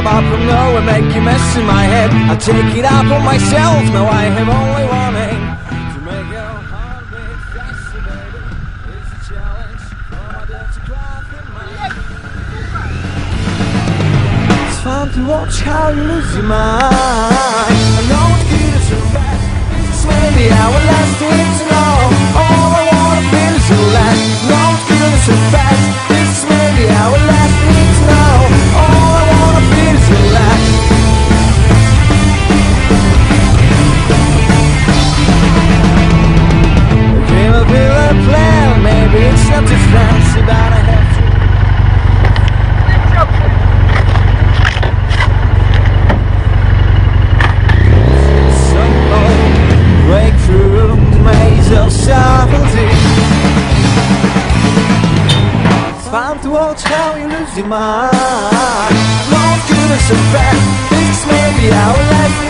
pop up from nowhere, make a mess in my head. I take it up on myself, now I have only one aim, to make your heart beat faster, baby. It's a challenge for my dirty cloth in my head. It's fun to watch how you lose your mind. I know it's good as so fast, this maybe our last week to know. All I wanna feel is your last. No, it's good as so fast, this maybe our last week to know. All I wanna feel is your last. I came up with a plan, maybe it's not too fancy, but I have to. Breakthrough maze of subtlety. It's fun to watch how you lose your mind. No goodness and bad, this may be our life.